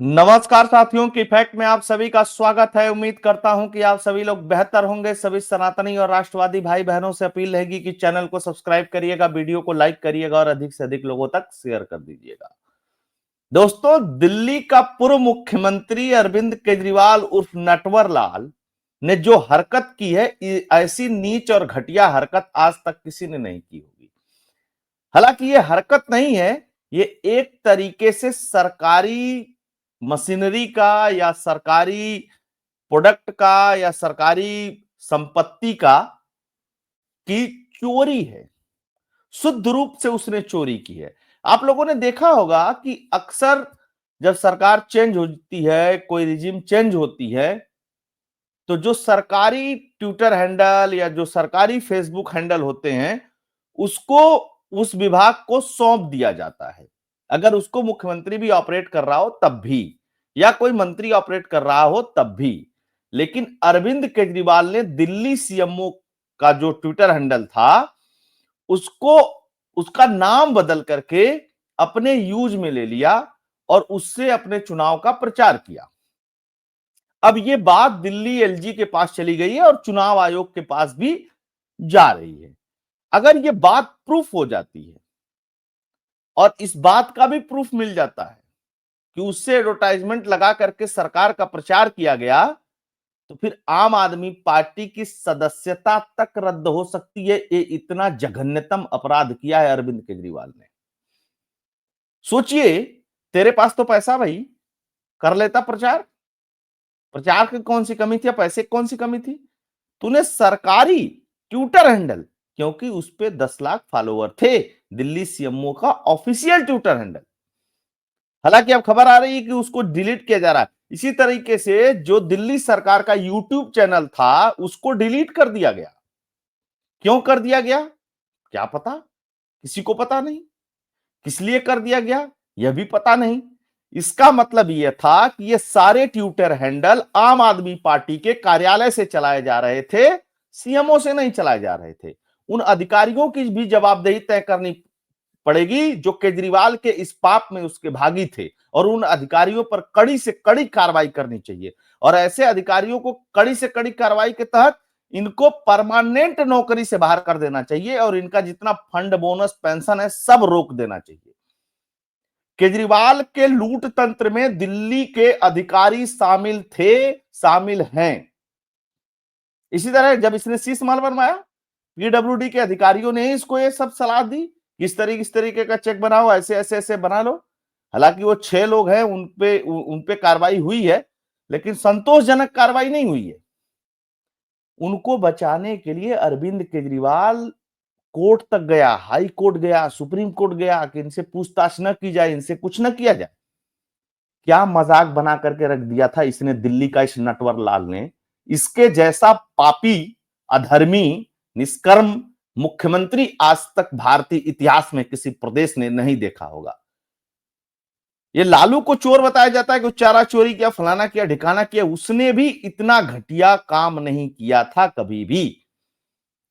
नमस्कार साथियों की फैक्ट में आप सभी का स्वागत है। उम्मीद करता हूं कि आप सभी लोग बेहतर होंगे। सभी सनातनी और राष्ट्रवादी भाई बहनों से अपील रहेगी कि चैनल को सब्सक्राइब करिएगा, वीडियो को लाइक करिएगा और अधिक से अधिक लोगों तक शेयर कर दीजिएगा। दोस्तों, दिल्ली का पूर्व मुख्यमंत्री अरविंद केजरीवाल उर्फ नटवर लाल ने जो हरकत की है, ऐसी नीच और घटिया हरकत आज तक किसी ने नहीं की होगी। हालांकि ये हरकत नहीं है, ये एक तरीके से सरकारी मशीनरी का या सरकारी प्रोडक्ट का या सरकारी संपत्ति का की चोरी है। शुद्ध रूप से उसने चोरी की है। आप लोगों ने देखा होगा कि अक्सर जब सरकार चेंज होती है, कोई रिजिम चेंज होती है, तो जो सरकारी ट्विटर हैंडल या जो सरकारी फेसबुक हैंडल होते हैं, उसको उस विभाग को सौंप दिया जाता है। अगर उसको मुख्यमंत्री भी ऑपरेट कर रहा हो तब भी, या कोई मंत्री ऑपरेट कर रहा हो तब भी। लेकिन अरविंद केजरीवाल ने दिल्ली सीएमओ का जो ट्विटर हैंडल था, उसको उसका नाम बदल करके अपने यूज में ले लिया और उससे अपने चुनाव का प्रचार किया। अब ये बात दिल्ली एलजी के पास चली गई है और चुनाव आयोग के पास भी जा रही है। अगर ये बात प्रूफ हो जाती है और इस बात का भी प्रूफ मिल जाता है कि उससे एडवर्टाइजमेंट लगा करके सरकार का प्रचार किया गया, तो फिर आम आदमी पार्टी की सदस्यता तक रद्द हो सकती है। ये इतना जघन्यतम अपराध किया है अरविंद केजरीवाल ने। सोचिए, तेरे पास तो पैसा भाई, कर लेता प्रचार। प्रचार की कौन सी कमी थी या पैसे की कौन सी कमी थी? तूने सरकारी ट्विटर हैंडल, क्योंकि उस पे 10 लाख फॉलोवर थे, दिल्ली सीएमओ का ऑफिशियल ट्विटर हैंडल। हालांकि अब खबर आ रही है कि उसको डिलीट किया जा रहा है। इसी तरीके से जो दिल्ली सरकार का यूट्यूब चैनल था, उसको डिलीट कर दिया गया। क्यों कर दिया गया, क्या पता, किसी को पता नहीं। किस लिए कर दिया गया, यह भी पता नहीं। इसका मतलब यह था कि ये सारे ट्विटर हैंडल आम आदमी पार्टी के कार्यालय से चलाए जा रहे थे, सीएमओ से नहीं चलाए जा रहे थे। उन अधिकारियों की भी जवाबदेही तय करनी पड़ेगी जो केजरीवाल के इस पाप में उसके भागी थे, और उन अधिकारियों पर कड़ी से कड़ी कार्रवाई करनी चाहिए। और ऐसे अधिकारियों को कड़ी से कड़ी कार्रवाई के तहत इनको परमानेंट नौकरी से बाहर कर देना चाहिए और इनका जितना फंड, बोनस, पेंशन है, सब रोक देना चाहिए। केजरीवाल के लूट तंत्र में दिल्ली के अधिकारी शामिल थे, शामिल हैं। इसी तरह जब इसने शीश माल बनवाया, पीडब्ल्यूडी के अधिकारियों ने इसको ये सब सलाह दी, इस तरीके का चेक बनाओ, ऐसे ऐसे ऐसे बना लो। हालांकि वो 6 लोग हैं, उन पे कार्रवाई हुई है, लेकिन संतोषजनक कार्रवाई नहीं हुई है। उनको बचाने के लिए अरविंद केजरीवाल कोर्ट तक गया, हाई कोर्ट गया, सुप्रीम कोर्ट गया कि इनसे पूछताछ न की जाए, इनसे कुछ न किया जाए। क्या मजाक बना करके रख दिया था इसने, दिल्ली का इस नटवर लाल ने। इसके जैसा पापी, अधर्मी, निष्कर्म मुख्यमंत्री आज तक भारतीय इतिहास में किसी प्रदेश ने नहीं देखा होगा। ये लालू को चोर बताया जाता है कि चारा चोरी किया, फलाना किया, ढिकाना किया, उसने भी इतना घटिया काम नहीं किया था कभी भी।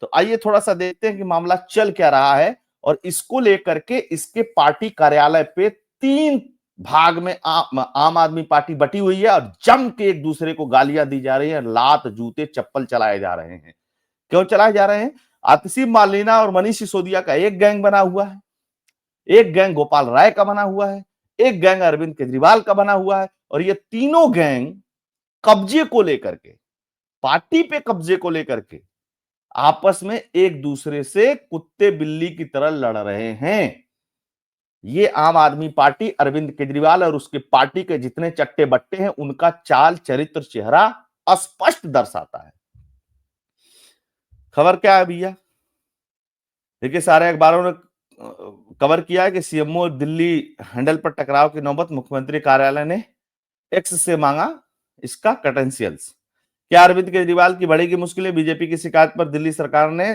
तो आइए थोड़ा सा देखते हैं कि मामला चल क्या रहा है। और इसको लेकर के इसके पार्टी कार्यालय पे 3 भाग में आम आदमी पार्टी बटी हुई है और जम के एक दूसरे को गालियां दी जा रही है, लात, जूते, चप्पल चलाए जा रहे हैं। क्यों चलाए जा रहे हैं? आतिशी मार्लेना और मनीष सिसोदिया का एक गैंग बना हुआ है, एक गैंग गोपाल राय का बना हुआ है, एक गैंग अरविंद केजरीवाल का बना हुआ है। और ये तीनों गैंग कब्जे को लेकर के, पार्टी पे कब्जे को लेकर के आपस में एक दूसरे से कुत्ते बिल्ली की तरह लड़ रहे हैं। ये आम आदमी पार्टी, अरविंद केजरीवाल और उसके पार्टी के जितने चट्टे बट्टे हैं, उनका चाल, चरित्र, चेहरा स्पष्ट दर्शाता है। खबर क्या है भैया? देखिए, सारे अखबारों ने कवर किया है कि सीएमओ दिल्ली हैंडल पर टकराव की नौबत, मुख्यमंत्री कार्यालय ने एक्स से मांगा इसका क्रेडेंशियल्स। क्या अरविंद केजरीवाल की बढ़ेगी मुश्किलें, बीजेपी की शिकायत पर दिल्ली सरकार ने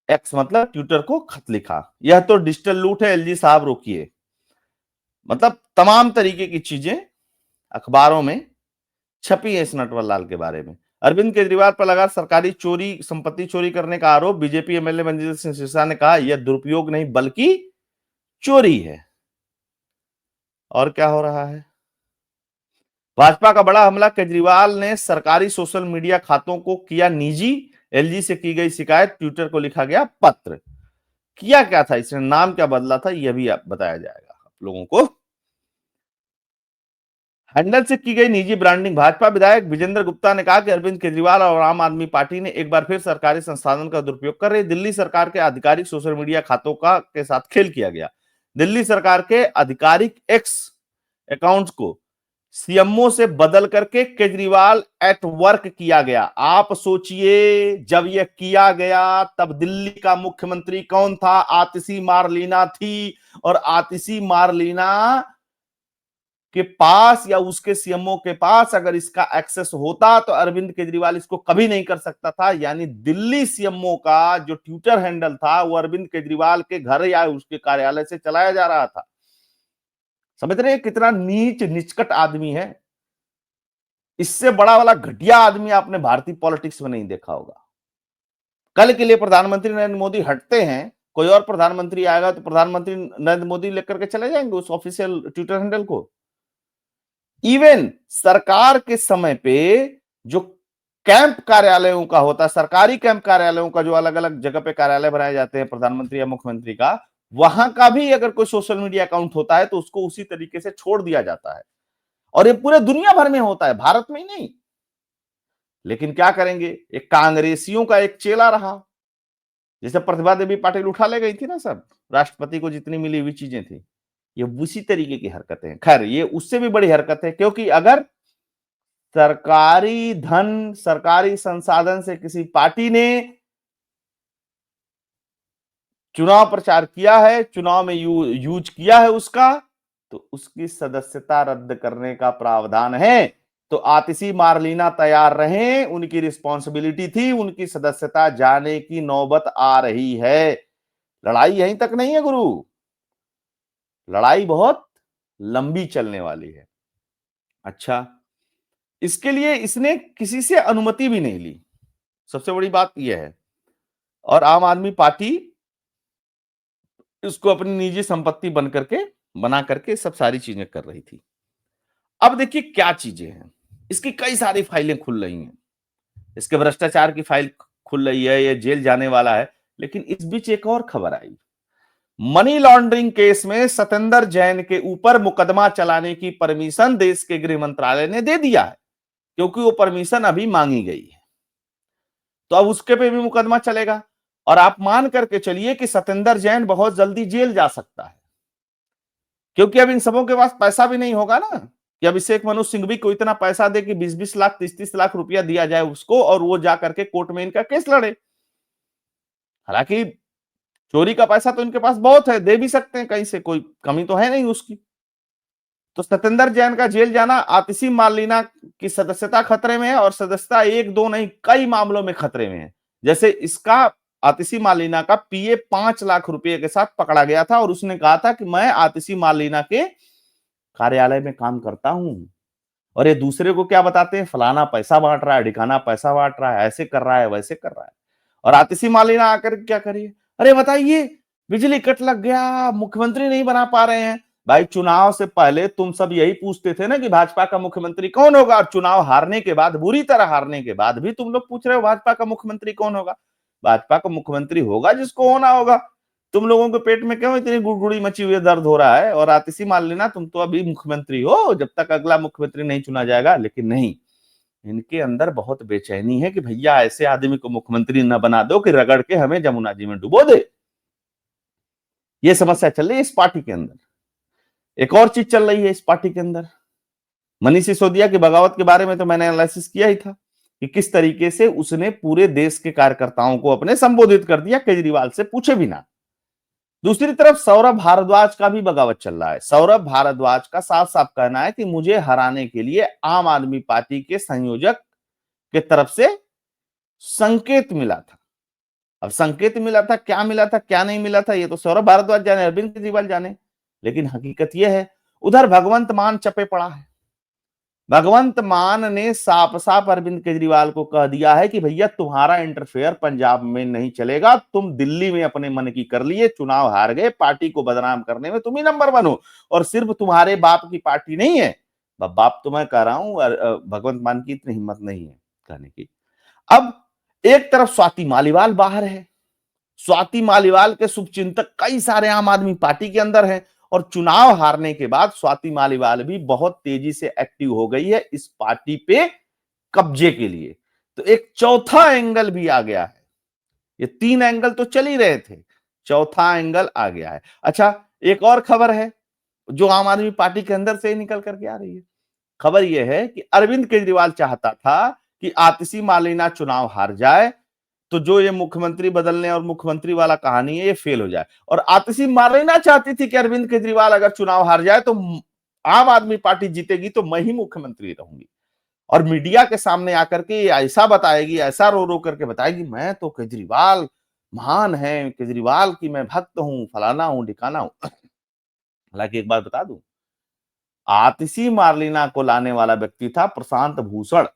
एक्स मतलब ट्विटर को खत लिखा। यह तो डिजिटल लूट है, एलजी साहब रोकिए। मतलब तमाम तरीके की चीजें अखबारों में छपी है इस नटवर लाल के बारे में। अरविंद केजरीवाल पर लगा सरकारी चोरी, संपत्ति चोरी करने का आरोप। बीजेपी एमएलए मंजीत सिंह सिरसा ने कहा यह दुरुपयोग नहीं बल्कि चोरी है। और क्या हो रहा है, भाजपा का बड़ा हमला, केजरीवाल ने सरकारी सोशल मीडिया खातों को किया निजी, एलजी से की गई शिकायत, ट्विटर को लिखा गया पत्र। किया क्या था इसने, नाम क्या बदला था, यह भी बताया जाएगा आप लोगों को। हैंडल से की गई निजी ब्रांडिंग, भाजपा विधायक विजेंद्र गुप्ता ने कहा कि अरविंद केजरीवाल और आम आदमी पार्टी ने एक बार फिर सरकारी संसाधन का दुरुपयोग कर रही। दिल्ली सरकार के आधिकारिक सोशल मीडिया खातों का के साथ खेल किया गया। दिल्ली सरकार के आधिकारिक एक्स अकाउंट्स को सीएमओ से बदल करके केजरीवाल एट वर्क किया गया। आप सोचिए, जब यह किया गया तब दिल्ली का मुख्यमंत्री कौन था? आतिशी मारलीना थी। और आतिशी मारलीना के पास या उसके सीएमओ के पास अगर इसका एक्सेस होता तो अरविंद केजरीवाल इसको कभी नहीं कर सकता था। यानी दिल्ली सीएमओ का जो ट्विटर हैंडल था वो अरविंद केजरीवाल के घर या उसके कार्यालय से चलाया जा रहा था। समझ रहे हैं कितना नीच निचकट आदमी है? इससे बड़ा वाला घटिया आदमी आपने भारतीय पॉलिटिक्स में नहीं देखा होगा। कल के लिए प्रधानमंत्री नरेंद्र मोदी हटते हैं, कोई और प्रधानमंत्री आएगा तो प्रधानमंत्री नरेंद्र मोदी लेकर के चले जाएंगे उस ऑफिशियल ट्विटर हैंडल को। इवन सरकार के समय पे जो कैंप कार्यालयों का होता है, सरकारी कैंप कार्यालयों का जो अलग अलग जगह पे कार्यालय बनाए जाते हैं प्रधानमंत्री या मुख्यमंत्री का, वहां का भी अगर कोई सोशल मीडिया अकाउंट होता है तो उसको उसी तरीके से छोड़ दिया जाता है। और ये पूरे दुनिया भर में होता है, भारत में ही नहीं। लेकिन क्या करेंगे, एक कांग्रेसियों का एक चेला रहा, जैसे प्रतिभा देवी पाटिल उठा ले गई थी ना सब, राष्ट्रपति को जितनी मिली हुई चीजें थी, ये उसी तरीके की हरकतें हैं। खैर ये उससे भी बड़ी हरकत है, क्योंकि अगर सरकारी धन, सरकारी संसाधन से किसी पार्टी ने चुनाव प्रचार किया है, चुनाव में यूज किया है उसका, तो उसकी सदस्यता रद्द करने का प्रावधान है। तो आतिशी मारलीना तैयार रहें, उनकी रिस्पॉन्सिबिलिटी थी, उनकी सदस्यता जाने की नौबत आ रही है। लड़ाई यहीं तक नहीं है गुरु, लड़ाई बहुत लंबी चलने वाली है। अच्छा, इसके लिए इसने किसी से अनुमति भी नहीं ली, सबसे बड़ी बात यह है। और आम आदमी पार्टी इसको अपनी निजी संपत्ति बना करके सब सारी चीजें कर रही थी। अब देखिए क्या चीजें हैं, इसकी कई सारी फाइलें खुल रही हैं, इसके भ्रष्टाचार की फाइल खुल रही है, ये जेल जाने वाला है। लेकिन इस बीच एक और खबर आई, मनी लॉन्ड्रिंग केस में सतेंद्र जैन के ऊपर मुकदमा चलाने की परमिशन देश के गृह मंत्रालय ने दे दिया है, क्योंकि वो परमिशन अभी मांगी गई है। तो अब उसके पे भी मुकदमा चलेगा। और आप मान करके चलिए कि सतेंद्र जैन बहुत जल्दी जेल जा सकता है, क्योंकि अब इन सबों के पास पैसा भी नहीं होगा ना कि अभिषेक मनु सिंघवी को इतना पैसा दे कि 20-20 लाख 30-30 लाख रुपया दिया जाए उसको और वो जा करके कोर्ट में इनका केस लड़े। हालांकि चोरी का पैसा तो इनके पास बहुत है, दे भी सकते हैं कहीं से, कोई कमी तो है नहीं उसकी। तो सतेंद्र जैन का जेल जाना, आतिशी मारलीना की सदस्यता खतरे में है, और सदस्यता एक दो नहीं कई मामलों में खतरे में है। जैसे इसका आतिशी मारलीना का पीए 5 लाख रुपए के साथ पकड़ा गया था और उसने कहा था कि मैं आतिशी मारलीना के कार्यालय में काम करता हूं, और ये दूसरे को क्या बताते हैं, फलाना पैसा बांट रहा है, ढिकाना पैसा बांट रहा है, ऐसे कर रहा है, वैसे कर रहा है। और आतिशी मारलीना आकर क्या करिए, अरे बताइए बिजली कट लग गया, मुख्यमंत्री नहीं बना पा रहे हैं। भाई चुनाव से पहले तुम सब यही पूछते थे ना कि भाजपा का मुख्यमंत्री कौन होगा, और चुनाव हारने के बाद, बुरी तरह हारने के बाद भी तुम लोग पूछ रहे हो भाजपा का मुख्यमंत्री कौन होगा। भाजपा का मुख्यमंत्री होगा जिसको होना होगा। तुम लोगों के पेट में क्यों इतनी गुड़गुड़ी मची हुई दर्द हो रहा है? और आतिशी मारलीना तुम तो अभी मुख्यमंत्री हो जब तक अगला मुख्यमंत्री नहीं चुना जाएगा। लेकिन नहीं, इनके अंदर बहुत बेचैनी है कि भैया ऐसे आदमी को मुख्यमंत्री न बना दो कि रगड़ के हमें जमुना जी में डुबो दे। ये समस्या चल रही है इस पार्टी के अंदर। एक और चीज चल रही है इस पार्टी के अंदर, मनीष सिसोदिया की बगावत के बारे में तो मैंने एनालिसिस किया ही था कि किस तरीके से उसने पूरे देश के कार्यकर्ताओं को अपने संबोधित कर दिया केजरीवाल से पूछे बिना। दूसरी तरफ सौरभ भारद्वाज का भी बगावत चल रहा है। सौरभ भारद्वाज का साफ साफ कहना है कि मुझे हराने के लिए आम आदमी पार्टी के संयोजक के तरफ से संकेत मिला था। अब संकेत मिला था, क्या मिला था क्या नहीं मिला था, ये तो सौरभ भारद्वाज जाने, अरविंद केजरीवाल जाने। लेकिन हकीकत यह है, उधर भगवंत मान चपे पड़ा है। भगवंत मान ने साफ साफ अरविंद केजरीवाल को कह दिया है कि भैया तुम्हारा इंटरफेयर पंजाब में नहीं चलेगा, तुम दिल्ली में अपने मन की कर लिए, चुनाव हार गए, पार्टी को बदनाम करने में तुम ही नंबर 1 हो। और सिर्फ तुम्हारे बाप की पार्टी नहीं है, बाप तो मैं कह रहा हूं, भगवंत मान की इतनी हिम्मत नहीं है कहने की। अब एक तरफ स्वाति मालीवाल बाहर है, स्वाति मालीवाल के शुभचिंतक कई सारे आम आदमी पार्टी के अंदर हैं, और चुनाव हारने के बाद स्वाति मालीवाल भी बहुत तेजी से एक्टिव हो गई है इस पार्टी पे कब्जे के लिए। तो एक चौथा एंगल भी आ गया है, ये 3 एंगल तो चल ही रहे थे, चौथा एंगल आ गया है। अच्छा, एक और खबर है जो आम आदमी पार्टी के अंदर से ही निकल करके आ रही है। खबर यह है कि अरविंद केजरीवाल चाहता था कि आतिशी मार्लेना चुनाव हार जाए, तो जो ये मुख्यमंत्री बदलने और मुख्यमंत्री वाला कहानी है ये फेल हो जाए, और आतिशी मार्लेना चाहती थी कि अरविंद केजरीवाल अगर चुनाव हार जाए तो आम आदमी पार्टी जीतेगी तो मैं ही मुख्यमंत्री रहूंगी, और मीडिया के सामने आकर के ऐसा बताएगी, ऐसा रो रो करके बताएगी मैं तो केजरीवाल महान है, केजरीवाल की मैं भक्त हूं, फलाना हूं, ढिकाना हूं। हालांकि एक बात बता दूं, आतिशी मार्लेना को लाने वाला व्यक्ति था प्रशांत भूषण,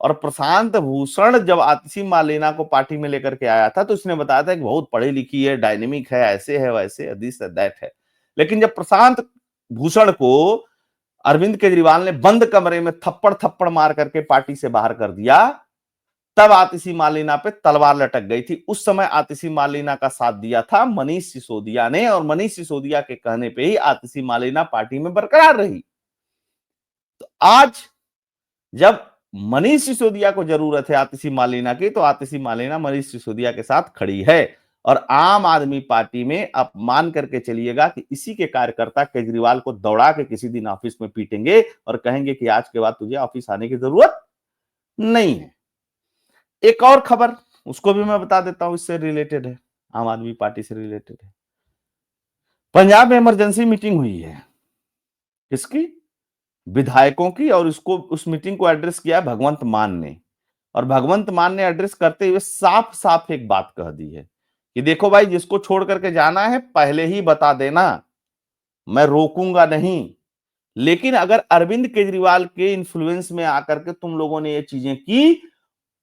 और प्रशांत भूषण जब आतिशी मार्लेना को पार्टी में लेकर के आया था तो उसने बताया था कि बहुत पढ़ी लिखी है, डायनेमिक है, ऐसे है, वैसे दिस दैट है। लेकिन जब प्रशांत भूषण को अरविंद केजरीवाल ने बंद कमरे में थप्पड़ थप्पड़ मार करके पार्टी से बाहर कर दिया, तब आतिशी मार्लेना पे तलवार लटक गई थी। उस समय आतिशी मार्लेना का साथ दिया था मनीष सिसोदिया ने, और मनीष सिसोदिया के कहने पे ही आतिशी मार्लेना पार्टी में बरकरार रही। तो आज जब मनीष सिसोदिया को जरूरत है आतिशी मार्लेना की, तो आतिशी मार्लेना मनीष सिसोदिया के साथ खड़ी है। और आम आदमी पार्टी में आप मान करके चलिएगा कि इसी के कार्यकर्ता केजरीवाल को दौड़ा के किसी दिन ऑफिस में पीटेंगे और कहेंगे कि आज के बाद तुझे ऑफिस आने की जरूरत नहीं है। एक और खबर उसको भी मैं बता देता हूं, इससे रिलेटेड है, आम आदमी पार्टी से रिलेटेड है। पंजाब में इमरजेंसी मीटिंग हुई है, किसकी? विधायकों की, और उसको उस मीटिंग को एड्रेस किया भगवंत मान ने। और भगवंत मान ने एड्रेस करते हुए साफ साफ एक बात कह दी है कि देखो भाई, जिसको छोड़ करके जाना है पहले ही बता देना, मैं रोकूंगा नहीं। लेकिन अगर अरविंद केजरीवाल के इन्फ्लुएंस में आकर के तुम लोगों ने ये चीजें की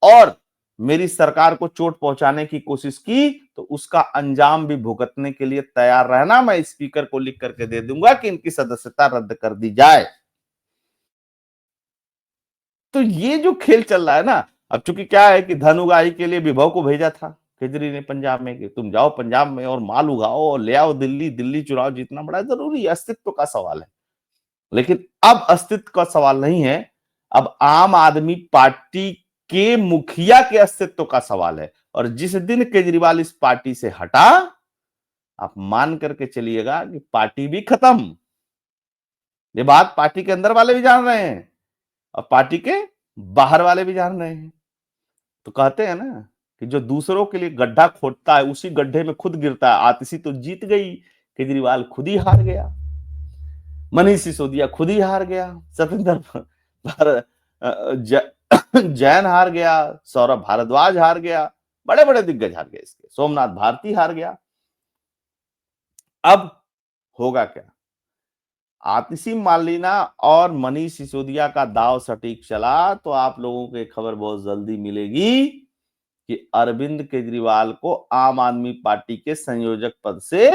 और मेरी सरकार को चोट पहुंचाने की कोशिश की, तो उसका अंजाम भी भुगतने के लिए तैयार रहना। मैं स्पीकर को लिख करके दे दूंगा कि इनकी सदस्यता रद्द कर दी जाए। तो ये जो खेल चल रहा है ना, अब चूंकि क्या है कि धन उगाही के लिए विभव को भेजा था केजरी ने पंजाब में कि तुम जाओ पंजाब में और माल उगाओ और ले आओ दिल्ली, दिल्ली चुनाव जीतना बड़ा जरूरी है, अस्तित्व का सवाल है। लेकिन अब अस्तित्व का सवाल नहीं है, अब आम आदमी पार्टी के मुखिया के अस्तित्व का सवाल है। और जिस दिन केजरीवाल इस पार्टी से हटा, आप मान करके चलिएगा कि पार्टी भी खत्म। ये बात पार्टी के अंदर वाले भी जान रहे हैं और पार्टी के बाहर वाले भी जान रहे हैं। तो कहते हैं ना कि जो दूसरों के लिए गड्ढा खोदता है उसी गड्ढे में खुद गिरता है। आतिशी तो जीत गई, केजरीवाल खुद ही हार गया, मनीष सिसोदिया खुद ही हार गया, सत्येंद्र जैन हार गया, सौरभ भारद्वाज हार गया, बड़े बड़े दिग्गज हार गए, इसके सोमनाथ भारती हार गया। अब होगा क्या? आतिशी मार्लेना और मनीष सिसोदिया का दांव सटीक चला तो आप लोगों को खबर बहुत जल्दी मिलेगी कि अरविंद केजरीवाल को आम आदमी पार्टी के संयोजक पद से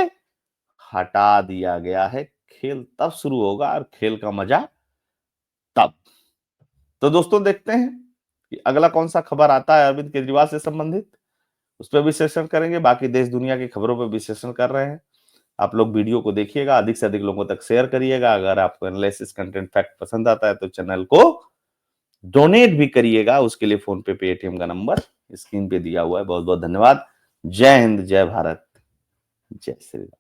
हटा दिया गया है। खेल तब शुरू होगा और खेल का मजा तब। तो दोस्तों देखते हैं कि अगला कौन सा खबर आता है अरविंद केजरीवाल से संबंधित, उस पर विश्लेषण करेंगे। बाकी देश दुनिया की खबरों पर विश्लेषण कर रहे हैं। आप लोग वीडियो को देखिएगा, अधिक से अधिक लोगों तक शेयर करिएगा। अगर आपको एनालिसिस कंटेंट फैक्ट पसंद आता है तो चैनल को डोनेट भी करिएगा, उसके लिए फोन पे पेटीएम का नंबर स्क्रीन पे दिया हुआ है। बहुत बहुत धन्यवाद। जय हिंद, जय भारत, जय श्री राम।